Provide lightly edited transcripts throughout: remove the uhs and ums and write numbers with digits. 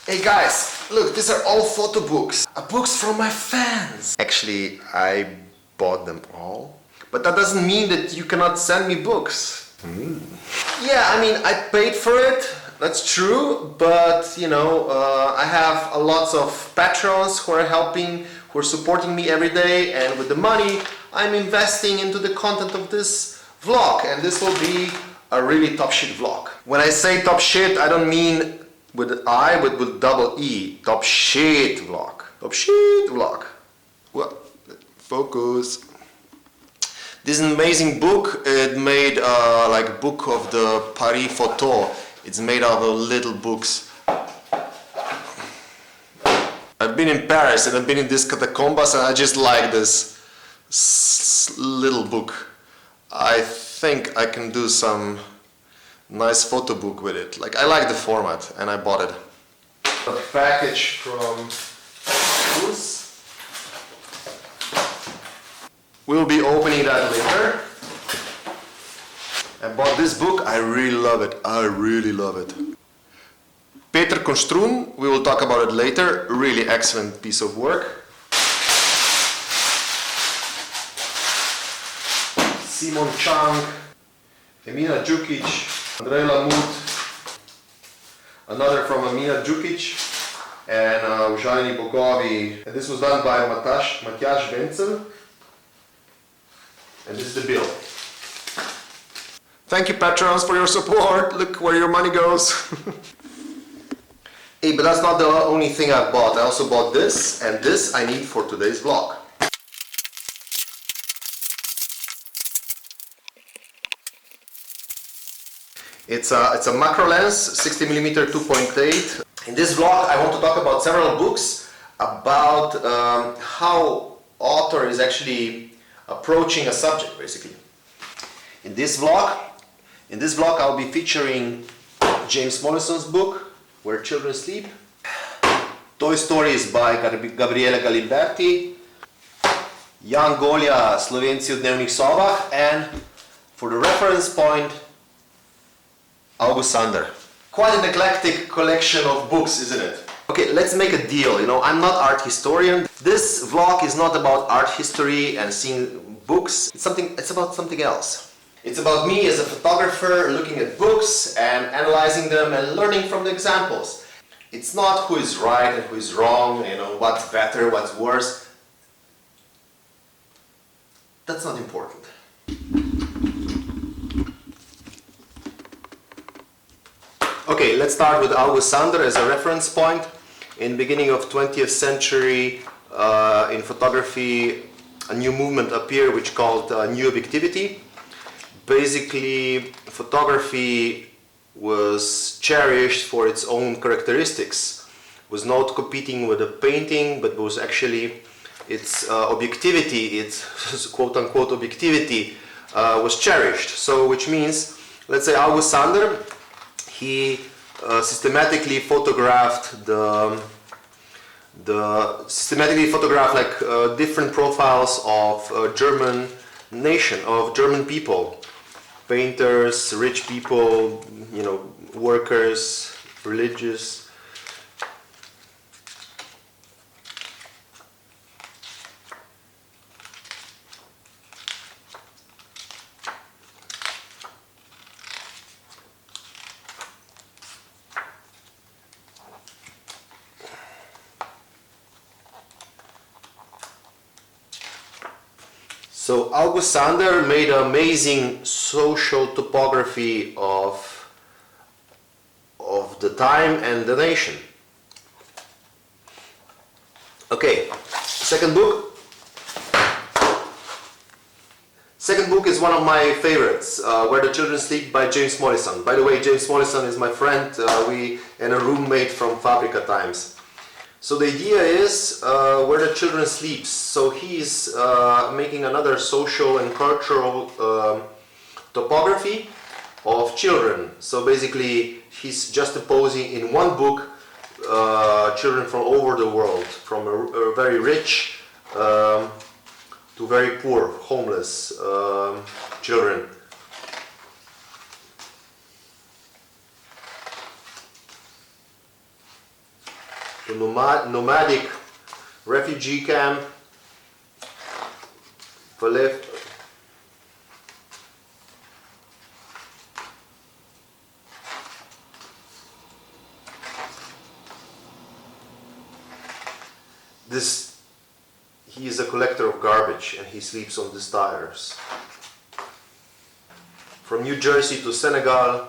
Hey guys, look, these are all photo books. Books from my fans. Actually, I bought them all. But that doesn't mean that you cannot send me books. Yeah, I mean, I paid for it. That's true. But, you know, I have lots of patrons who are helping, who are supporting me every day. And with the money, I'm investing into the content of this vlog. And this will be a really top shit vlog. When I say top shit, I don't mean with I, but with double E. Top shit vlog. Top shit vlog. Well, focus. This is an amazing book. It made like book of the Paris Photo. It's made out of little books. I've been in Paris and I've been in this catacombas and I just like this little book. I think I can do some nice photo book with it. Like, I like the format and I bought it. A package from Boots. We'll be opening that later. I bought this book. I really love it. I really love it. Peter Construn. We will talk about it later. Really excellent piece of work. Simon Chang, Emina Djukic, Andrei Lamut, another from Emina Djukic, and Eugenie Bogovi. And this was done by Matjaž Wenzel. And this is the bill. Thank you, patrons, for your support. Look where your money goes. Hey, but that's not the only thing I bought. I also bought this, and this I need for today's vlog. It's a macro lens, 60mm 2.8. In this vlog, I want to talk about several books about how author is actually approaching a subject, basically. In this vlog, I'll be featuring James Mollison's book, Where Children Sleep. Toy Stories by Gabriele Galimberti. Jan Golja, Slovenci v dnevnih sobah, and for the reference point, August Sander. Quite an eclectic collection of books, isn't it? Okay, let's make a deal. You know, I'm not art historian. This vlog is not about art history and seeing books. It's about something else. It's about me as a photographer looking at books and analyzing them and learning from the examples. It's not who is right and who is wrong, you know, what's better, what's worse. That's not important. Okay, let's start with August Sander as a reference point. In the beginning of 20th century, in photography, a new movement appeared which called new objectivity. Basically, photography was cherished for its own characteristics. It was not competing with a painting, but was actually its objectivity, its quote-unquote objectivity was cherished. So, which means, let's say August Sander, he systematically photographed like different profiles of German nation, of German people, painters, rich people, you know, workers, religious. So August Sander made an amazing social topography of the time and the nation. Okay, second book. Second book is one of my favorites, Where the Children Sleep by James Mollison. By the way, James Mollison is my friend, and a roommate from Fabrica times. So the idea is Where the Children Sleep. So he's making another social and cultural topography of children. So basically he's juxtaposing in one book children from all over the world, from a very rich to very poor, homeless children. nomadic refugee camp. He is a collector of garbage and he sleeps on these tires. From New Jersey to Senegal,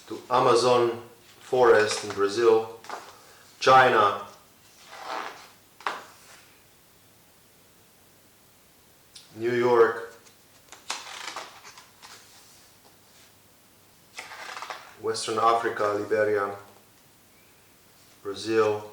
to Amazon forest in Brazil, China, New York, Western Africa, Liberia, Brazil,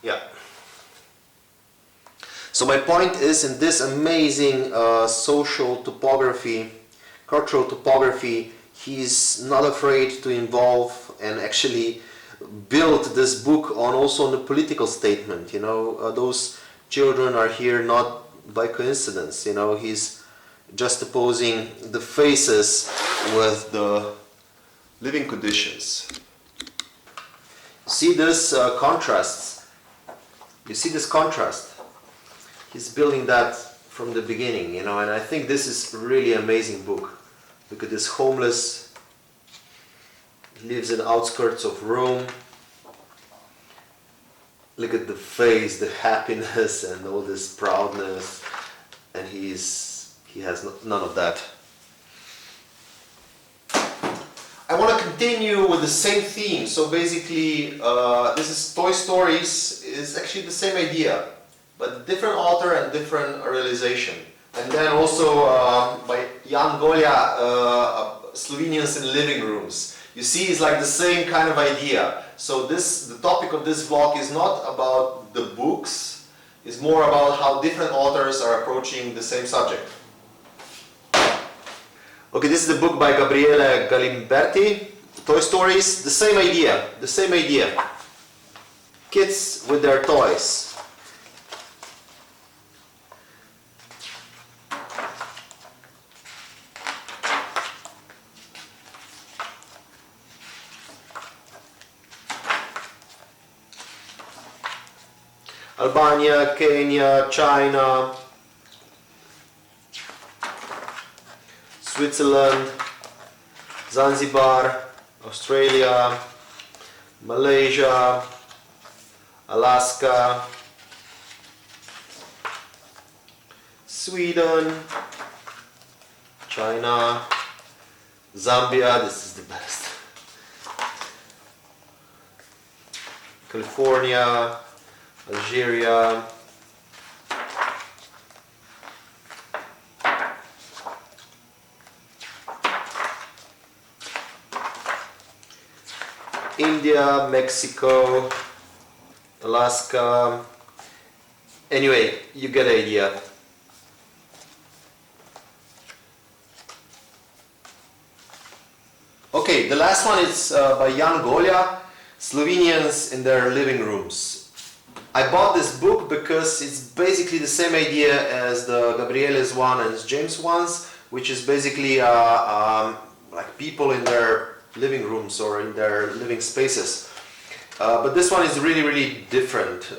yeah. So my point is, in this amazing social topography, cultural topography, he's not afraid to involve and actually build this book on also on the political statement. You know, those children are here not by coincidence. You know, he's just opposing the faces with the living conditions. See this contrasts. You see this contrast. He's building that from the beginning, you know, and I think this is really amazing book. Look at this homeless. He lives in the outskirts of Rome. Look at the face, the happiness and all this proudness, and he has none of that. I want to continue with the same theme. So basically, this is Toy Stories. Is actually the same idea, but different author and different realization. And then also by Jan Golja, Slovenians in living rooms. You see, it's like the same kind of idea. So the topic of this vlog is not about the books. It's more about how different authors are approaching the same subject. Okay, this is the book by Gabriele Galimberti, Toy Stories. The same idea, the same idea. Kids with their toys. Albania, Kenya, China, Switzerland, Zanzibar, Australia, Malaysia, Alaska, Sweden, China, Zambia, this is the best, California, Algeria, India, Mexico, Alaska. Anyway, you get the idea. Okay, the last one is by Jan Golja, Slovenians in their living rooms. I bought this book because it's basically the same idea as the Gabriele's one and James ones, which is basically like people in their living rooms or in their living spaces. But this one is really, really different.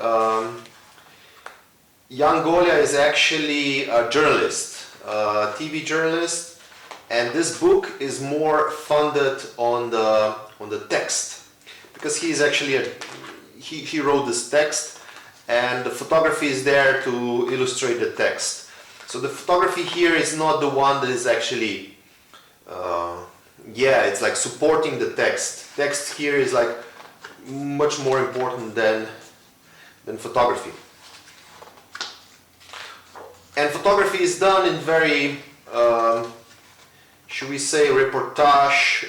Young Golja is actually a journalist, a TV journalist, and this book is more funded on the text, because he is actually he wrote this text, and the photography is there to illustrate the text. So the photography here is not the one that is actually it's like supporting the text. Text here is like much more important than photography. And photography is done in very, should we say, reportage,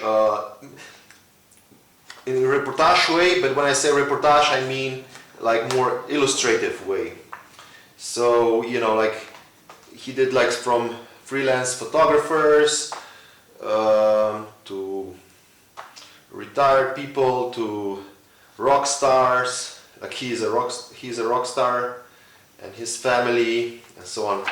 in a reportage way, but when I say reportage, I mean like more illustrative way. So, you know, like he did like from freelance photographers to retired people to rock stars. Like he's a rock star, and his family, and so on.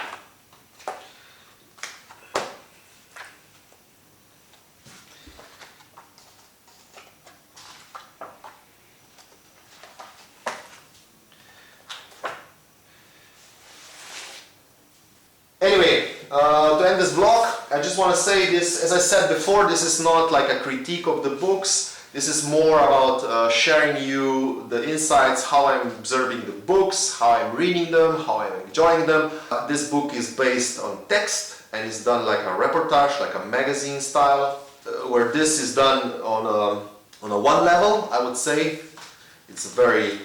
Anyway, to end this vlog, I just want to say this, as I said before, this is not like a critique of the books. This is more about sharing you the insights, how I'm observing the books, how I'm reading them, how I'm enjoying them. This book is based on text and is done like a reportage, like a magazine style, where this is done on a one level, I would say. It's a very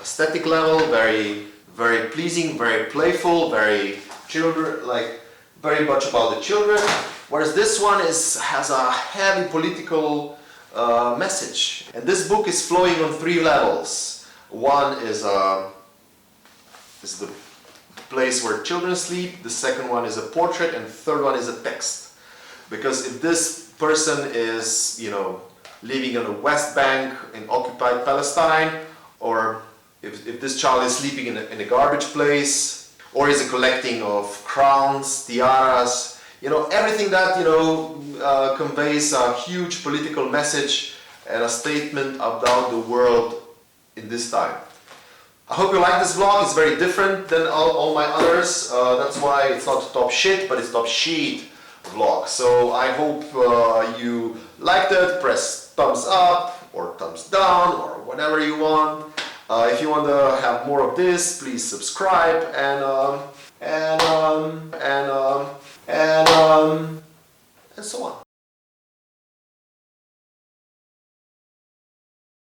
aesthetic level, very, very pleasing, very playful, very children, like very much about the children. Whereas this one has a heavy political message. And this book is flowing on three levels. One is the place where children sleep, the second one is a portrait, and the third one is a text. Because if this person is, you know, living on the West Bank in occupied Palestine, or if this child is sleeping in a garbage place, or is a collecting of crowns, tiaras, you know, everything that, you know, conveys a huge political message and a statement about the world in this time. I hope you like this vlog. It's very different than all my others. That's why it's not Topsheet, but it's Topsheet vlog. So I hope you liked it. Press thumbs up or thumbs down or whatever you want. If you want to have more of this, please subscribe and